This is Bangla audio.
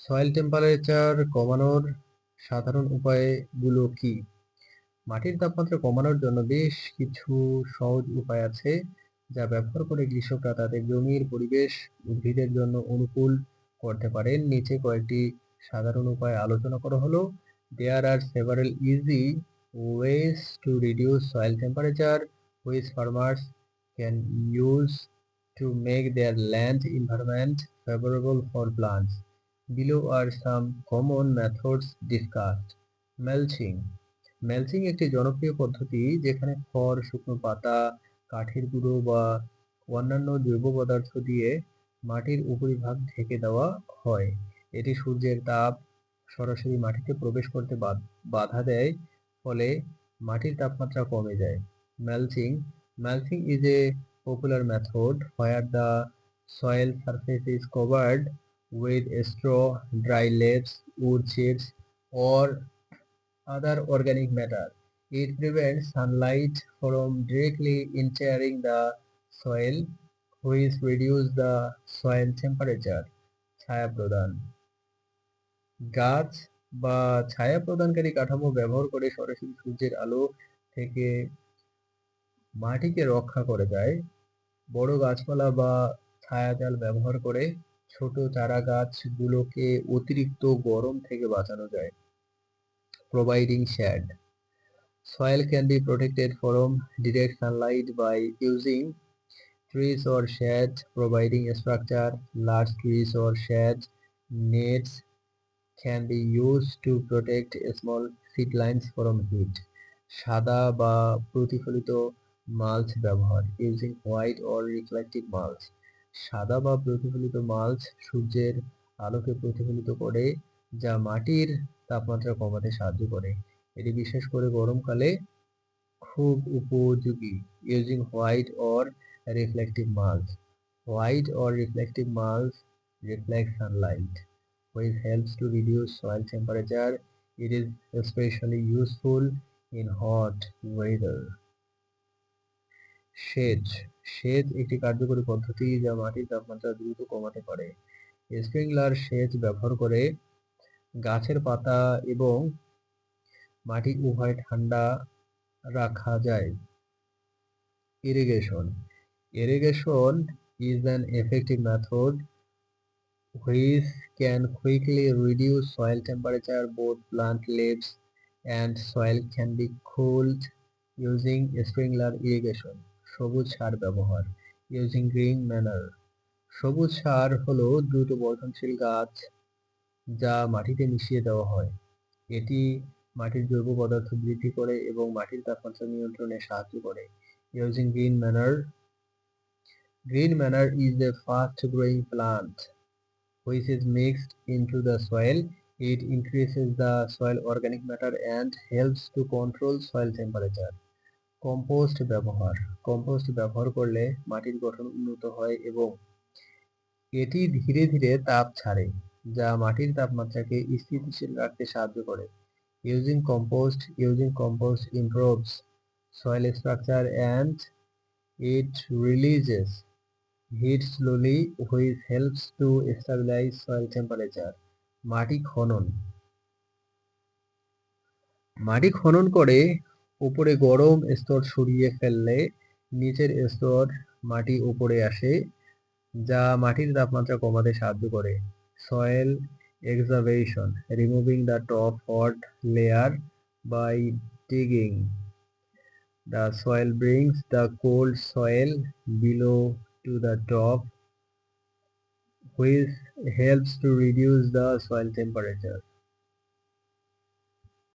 সয়েল টেম্পারেচার কমানোর সাধারণ উপায়গুলো কি? মাটির তাপমাত্রা কমানোর জন্য বেশ কিছু সহজ উপায় আছে যা ব্যবহার করে কৃষকরা তাদের জমির পরিবেশ উদ্ভিদের জন্য অনুকূল করতে পারেন। নিচে কয়েকটি সাধারণ উপায় আলোচনা করা হলো। There are several easy ways to reduce soil temperature which farmers can use to make their land environment favorable for plants. Below are some common methods discussed. Mulching. Mulching একটি জনপ্রিয় পদ্ধতি যেখানে খড়, শুকনো পাতা, কাঠের গুঁড়ো বা অন্যান্য জৈব পদার্থ দিয়ে মাটির উপরিভাগ ঢেকে দেওয়া হয়। এটি সূর্যের তাপ সরাসরি মাটিতে প্রবেশ করতে বাধা দেয়, ফলে মাটির তাপমাত্রা কমে যায়। Mulching mulching is a popular method where the soil surface is covered with straw, dry leaves, wood chips, or other organic matter. It prevents sunlight from directly entering the soil, which reduces the soil temperature. ছায়া প্রদান। গাছ বা ছায়া প্রদানকারী কাঠামো ব্যবহার করে সরাসরি সূর্যের আলো থেকে মাটিকে রক্ষা করে যায়। বড় গাছপালা বা ছায়াজাল ব্যবহার করে ছোট চারা গাছগুলোকে অতিরিক্ত গরম থেকে বাঁচানো যায়। Providing shade. Soil can be protected from direct sunlight by using trees or shade providing structure. Large trees or shade nets can be used to protect small seedlings from heat. সাদা বা প্রতিফলিত মাল্চ ব্যবহার using white or reflective mulch. সাদা বা প্রতিফলিত মাল্চ সূর্যের আলোকে প্রতিফলিত করে যা মাটির তাপমাত্রা কমাতে সাহায্য করে। এটি বিশেষ করে গরমকালে খুব উপযোগী। Using white or reflective mulch. White or reflective mulch reflects sunlight, which helps to reduce soil temperature. It is especially useful in hot weather. সেচ সেচ একটি কার্যকরী পদ্ধতি যা মাটির তাপমাত্রা দ্রুত কমাতে পারে। স্প্রিংলার সেচ ব্যবহার করে গাছের পাতা এবং মাটি উভয় ঠান্ডা রাখা যায়। Irrigation. Irrigation is an effective method which can quickly reduce soil temperature. Both plant leaves and soil can be cooled using sprinkler irrigation. সবুজ সার ব্যবহার using green manure. সবুজ সার হলো দ্রুত বর্ধনশীল গাছ যা মাটিতে মিশিয়ে দেওয়া হয়। এটি মাটির জৈব পদার্থ বৃদ্ধি করে এবং মাটির তাপমাত্রা নিয়ন্ত্রণে সাহায্য করে। Using green manure. Green manure is a fast-growing plant which is mixed into the soil. It increases the soil organic matter and helps to control soil temperature. Compost ব্যবহার কম্পোস্ট ব্যবহার করলে মাটির গঠন উন্নত হয় এবং এটি ধীরে ধীরে তাপ ছাড়ে যা মাটির তাপমাত্রাকে স্থিতিশীল রাখতে সাহায্য করে। Using compost improves soil structure and it releases heat slowly, which helps to stabilize soil temperature. মাটি খনন মাটি খনন করে উপরে গরম স্তর সরিয়ে ফেললে নিচের স্তর মাটি উপরে আসে যা মাটির তাপমাত্রা কমাতে সাহায্য করে। Soil excavation. Removing the top hot layer by digging the soil brings the cold soil below to the top, which helps to reduce the soil temperature.